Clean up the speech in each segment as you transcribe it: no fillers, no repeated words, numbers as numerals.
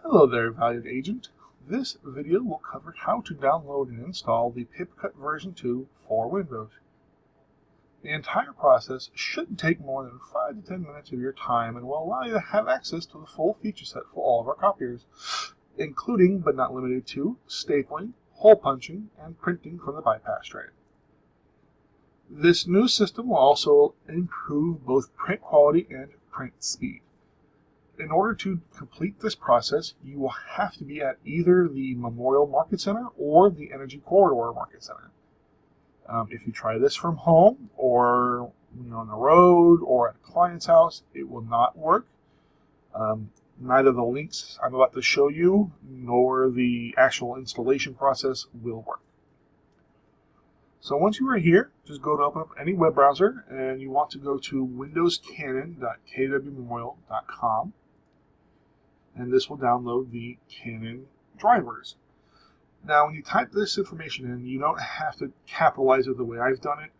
Hello there, valued agent. This video will cover how to download and install the PipCut version 2 for Windows. The entire process shouldn't take more than 5 to 10 minutes of your time and will allow you to have access to the full feature set for all of our copiers, including but not limited to stapling, hole punching, and printing from the bypass tray. This new system will also improve both print quality and print speed. In order to complete this process, you will have to be at either the Memorial Market Center or the Energy Corridor Market Center. If you try this from home or on the road or at a client's house, it will not work. Neither the links I'm about to show you nor the actual installation process will work. So once you are here, just go to open up any web browser and you want to go to windowscanon.kwmemorial.com. And this will download the Canon drivers. Now, when you type this information in, you don't have to capitalize it the way I've done it.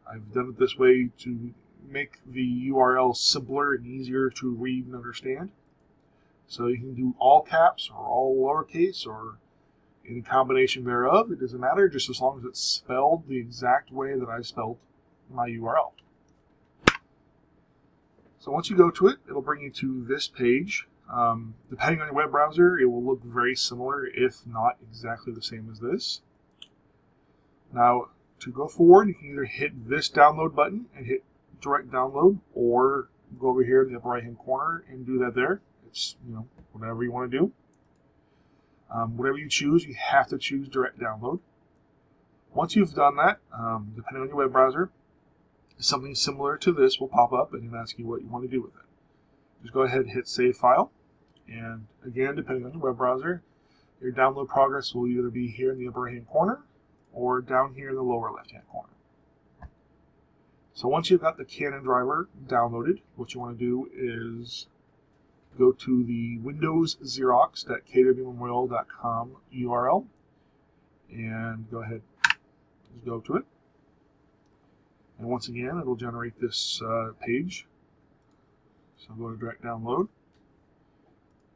I've done it this way to make the URL simpler and easier to read and understand. So you can do all caps or all lowercase or any combination thereof. It doesn't matter, just as long as it's spelled the exact way that I spelled my URL. So once you go to it, it'll bring you to this page. Depending on your web browser, it will look very similar, if not exactly the same as this. Now, to go forward, you can either hit this download button and hit direct download, or go over here in the upper right hand corner and do that there. It's whatever you want to do. Whatever you choose, you have to choose direct download. Once you've done that, depending on your web browser, something similar to this will pop up and ask you what you want to do with it. Just go ahead and hit Save File. And again, depending on your web browser, your download progress will either be here in the upper right-hand corner or down here in the lower left-hand corner. So once you've got the Canon driver downloaded, what you want to do is go to the windowsxerox.kwmemorial.com URL and go ahead and go to it. And once again, it'll generate this page. So go to direct download.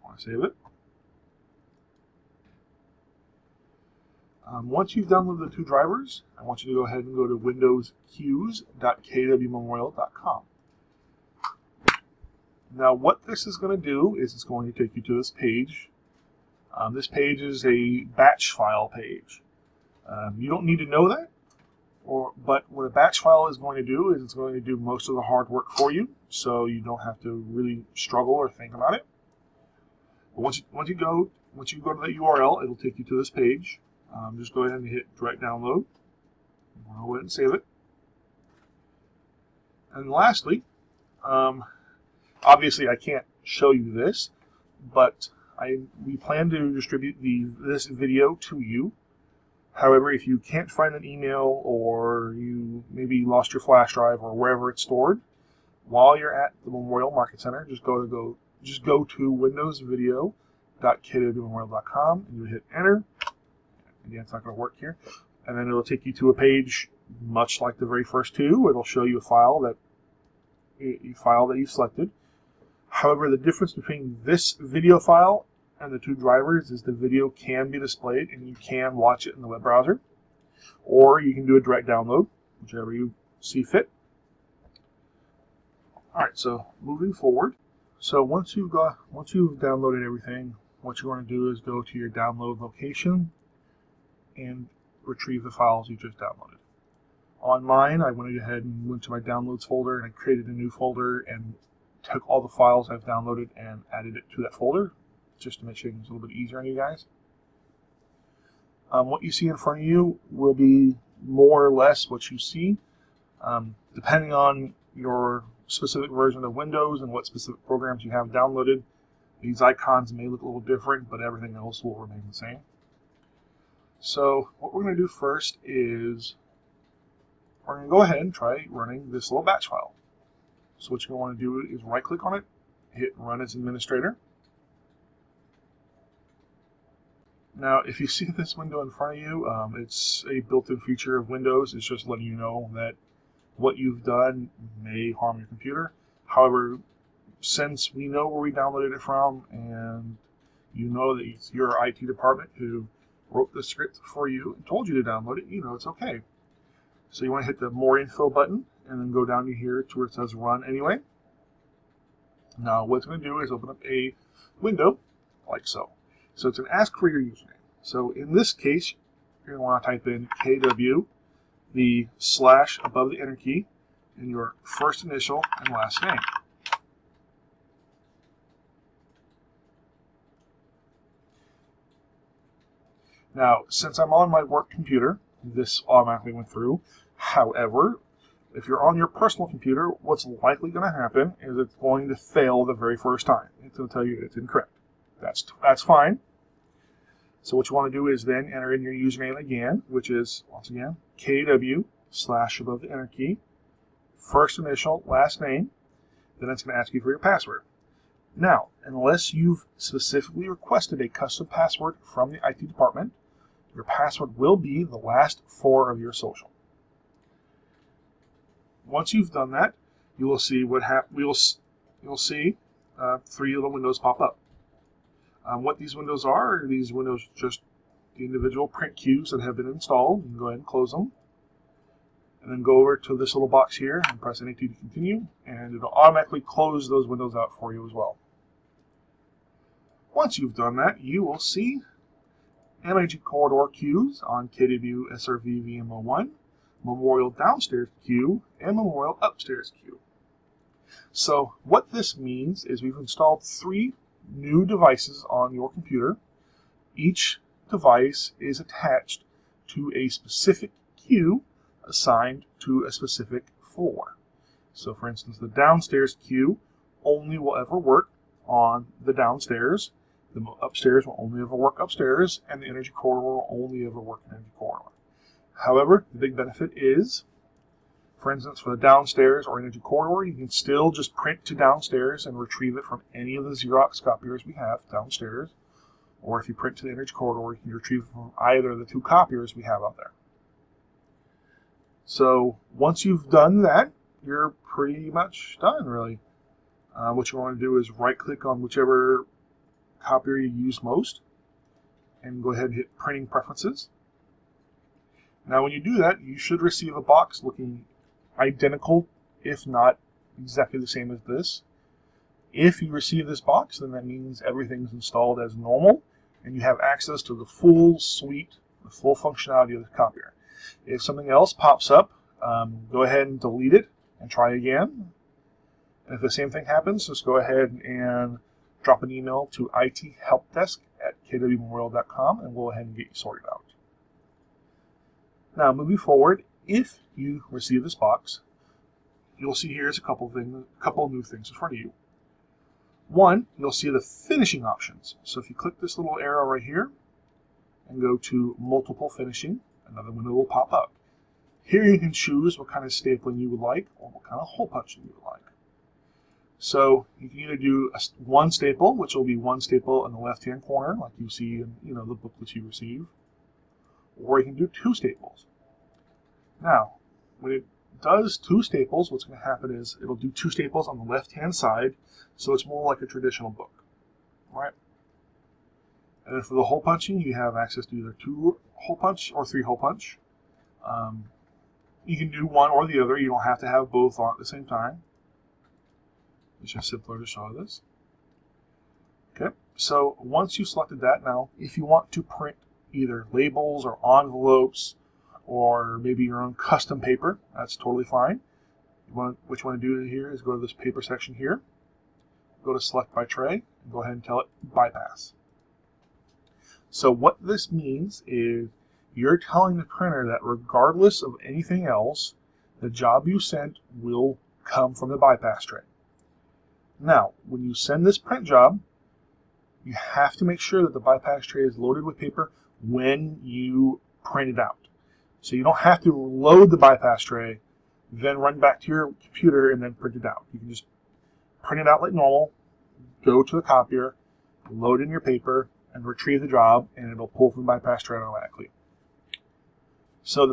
I want to save it. Once you've downloaded the two drivers, I want you to go ahead and go to windowsqueues.kwmemorial.com. Now, what this is going to do is it's going to take you to this page. This page is a batch file page. You don't need to know that. But what a batch file is going to do is it's going to do most of the hard work for you, so you don't have to really struggle or think about it. But once you go to that URL, it'll take you to this page. Just go ahead and hit direct download. I'll go ahead and save it. And lastly, obviously I can't show you this, but we plan to distribute this video to you. However, if you can't find an email or you maybe lost your flash drive or wherever it's stored, while you're at the Memorial Market Center, just go to windowsvideo.kwmemorial.com and you hit enter. Again, it's not going to work here. And then it'll take you to a page much like the very first two. It'll show you a file that you selected. However, the difference between this video file and the two drivers is the video can be displayed and you can watch it in the web browser, or you can do a direct download, whichever you see fit. Alright, so moving forward, so once you've downloaded everything, what you want to do is go to your download location and retrieve the files you just downloaded. On mine, I went ahead and went to my downloads folder and I created a new folder and took all the files I've downloaded and added it to that folder, just to make sure it's a little bit easier on you guys. What you see in front of you will be more or less what you see. Depending on your specific version of Windows and what specific programs you have downloaded, these icons may look a little different, but everything else will remain the same. So what we're going to do first is we're going to go ahead and try running this little batch file. So what you're going to want to do is right click on it, hit Run as Administrator. Now, if you see this window in front of you, it's a built-in feature of Windows. It's just letting you know that what you've done may harm your computer. However, since we know where we downloaded it from and you know that it's your IT department who wrote the script for you and told you to download it, you know it's okay. So you want to hit the More Info button and then go down to here to where it says Run Anyway. Now what it's going to do is open up a window like so. So it's going to ask for your username. So in this case, you're going to want to type in KW, the slash above the enter key, and your first initial and last name. Now, since I'm on my work computer, this automatically went through. However, if you're on your personal computer, what's likely going to happen is it's going to fail the very first time. It's going to tell you it's incorrect. That's fine. So what you want to do is then enter in your username again, which is, once again, KW slash above the enter key, first initial, last name. Then it's going to ask you for your password. Now, unless you've specifically requested a custom password from the IT department, your password will be the last 4 of your social. Once you've done that, you will see you'll see 3 little windows pop up. What these windows are these windows just the individual print queues that have been installed. You can go ahead and close them. And then go over to this little box here and press NA2 to continue, and it'll automatically close those windows out for you as well. Once you've done that, you will see Energy Corridor queues on KW SRV VMO1, Memorial Downstairs queue, and Memorial Upstairs queue. So what this means is we've installed 3 new devices on your computer. Each device is attached to a specific queue assigned to a specific floor. So for instance, the downstairs queue only will ever work on the downstairs, the upstairs will only ever work upstairs, and the energy corridor will only ever work in energy corridor. However, the big benefit is, for instance, for the downstairs or energy corridor, you can still just print to downstairs and retrieve it from any of the Xerox copiers we have downstairs. Or if you print to the energy corridor, you can retrieve it from either of the 2 copiers we have out there. So once you've done that, you're pretty much done, really. What you want to do is right-click on whichever copier you use most, and go ahead and hit Printing Preferences. Now when you do that, you should receive a box looking identical, if not exactly the same as this. If you receive this box, then that means everything's installed as normal, and you have access to the full suite, the full functionality of the copier. If something else pops up, go ahead and delete it and try again. And if the same thing happens, just go ahead and drop an email to ithelpdesk@kwmemorial.com and we'll go ahead and get you sorted out. Now, moving forward, if you receive this box, you'll see here's a couple of new things in front of you. One, you'll see the finishing options. So if you click this little arrow right here and go to Multiple Finishing, another window will pop up. Here you can choose what kind of stapling you would like or what kind of hole punching you would like. So you can either do one staple, which will be one staple in the left-hand corner, like you see in the booklets you receive, or you can do 2 staples. Now, when it does 2 staples, what's going to happen is it'll do 2 staples on the left-hand side, so it's more like a traditional book. All right? And then for the hole punching, you have access to either 2 hole punch or 3 hole punch. You can do one or the other. You don't have to have both on at the same time. It's just simpler to show this. Okay, so once you've selected that, now if you want to print either labels or envelopes or maybe your own custom paper, that's totally fine. What you want to do here is go to this paper section here, go to Select by Tray, and go ahead and tell it Bypass. So what this means is you're telling the printer that regardless of anything else, the job you sent will come from the bypass tray. Now, when you send this print job, you have to make sure that the bypass tray is loaded with paper when you print it out. So you don't have to load the bypass tray, then run back to your computer and then print it out. You can just print it out like normal, go to the copier, load in your paper, and retrieve the job, and it'll pull from the bypass tray automatically. So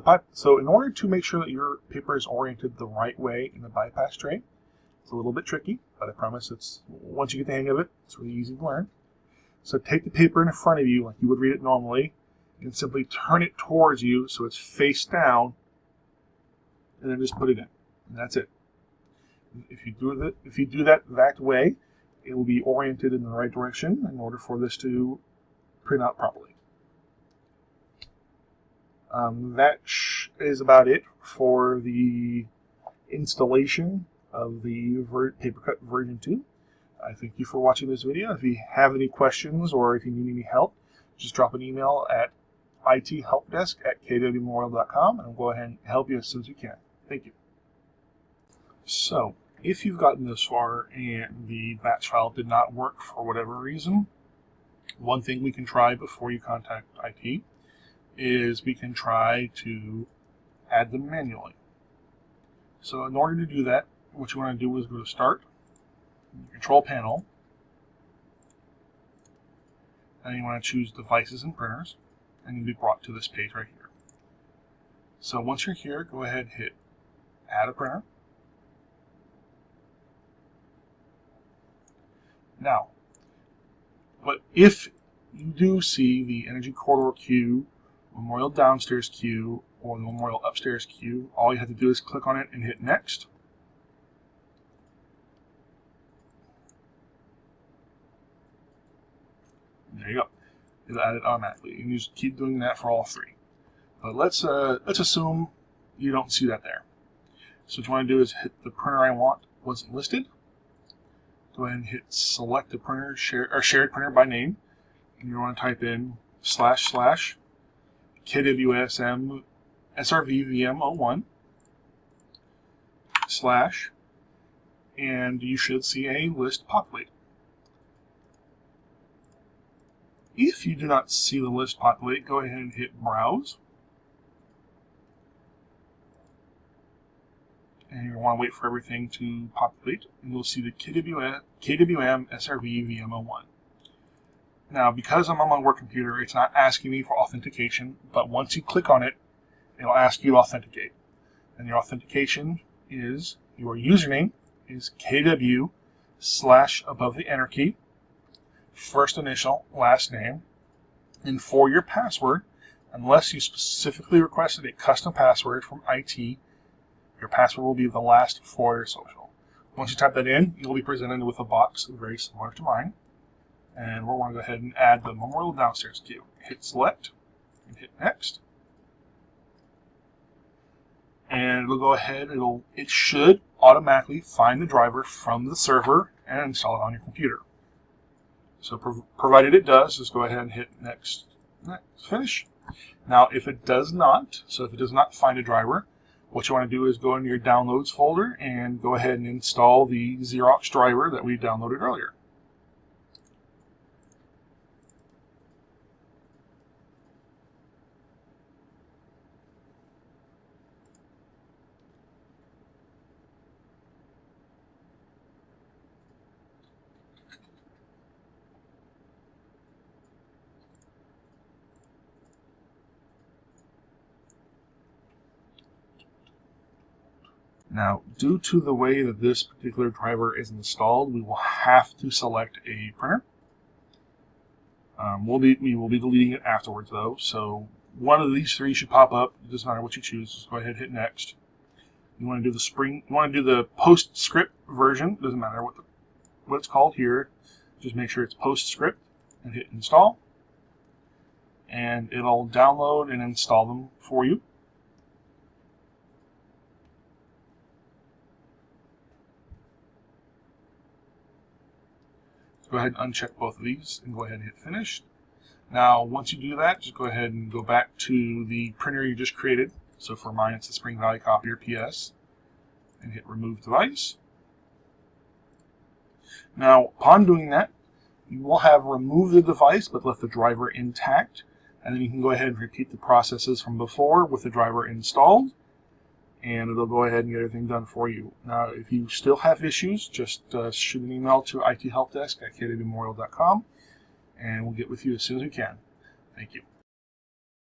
in order to make sure that your paper is oriented the right way in the bypass tray, it's a little bit tricky, but I promise once you get the hang of it, it's really easy to learn. So take the paper in front of you like you would read it normally and simply turn it towards you so it's face down, and then just put it in. And that's it. If you do that way, it will be oriented in the right direction in order for this to print out properly. That is about it for the installation of the PaperCut version 2. I thank you for watching this video. If you have any questions or if you need any help, just drop an email at ithelpdesk@kwmemorial.com and we'll go ahead and help you as soon as we can. Thank you. So, if you've gotten this far and the batch file did not work for whatever reason, one thing we can try before you contact IT is we can try to add them manually. So in order to do that, what you want to do is go to Start, Control Panel, and you want to choose Devices and Printers, and you'll be brought to this page right here. So once you're here, go ahead and hit Add a Printer. Now, but if you do see the Energy Corridor queue, Memorial Downstairs queue, or the Memorial Upstairs queue, all you have to do is click on it and hit Next. There you go. It'll add it automatically. You can just keep doing that for all three. But let's assume you don't see that there. So what you want to do is hit the printer I want wasn't listed. Go ahead and hit Select the printer, shared printer by name. And you want to type in / KWSM SRV-VM01 / and you should see a list populate. If you do not see the list populate, go ahead and hit Browse. And you want to wait for everything to populate, and you'll see the KWM SRV-VM01. Now, because I'm on my work computer, it's not asking me for authentication, but once you click on it, it'll ask you to authenticate. And your authentication is, your username is KW / above the enter key, first initial, last name, and for your password, unless you specifically requested a custom password from IT, your password will be the last 4 of your social. Once you type that in, you'll be presented with a box very similar to mine. And we'll want to go ahead and add the Memorial Downstairs queue. Hit Select and hit Next. And it'll go ahead, it should automatically find the driver from the server and install it on your computer. So provided it does, just go ahead and hit Next, Finish. Now if it does not, so if it does not find a driver, what you want to do is go into your Downloads folder and go ahead and install the Xerox driver that we downloaded earlier. Now, due to the way that this particular driver is installed, we will have to select a printer. We will be deleting it afterwards, though. So one of these three should pop up. It doesn't matter what you choose. Just go ahead and hit Next. You want to do the PostScript version. Doesn't matter what it's called here. Just make sure it's PostScript and hit Install, and it'll download and install them for you. Go ahead and uncheck both of these and go ahead and hit Finish. Now, once you do that, just go ahead and go back to the printer you just created. So for mine, it's the Spring Valley Copier PS, and hit Remove Device. Now, upon doing that, you will have removed the device but left the driver intact, and then you can go ahead and repeat the processes from before with the driver installed, and it'll go ahead and get everything done for you. Now, if you still have issues, just shoot an email to ithelpdesk@kwmemorial.com, and we'll get with you as soon as we can. Thank you.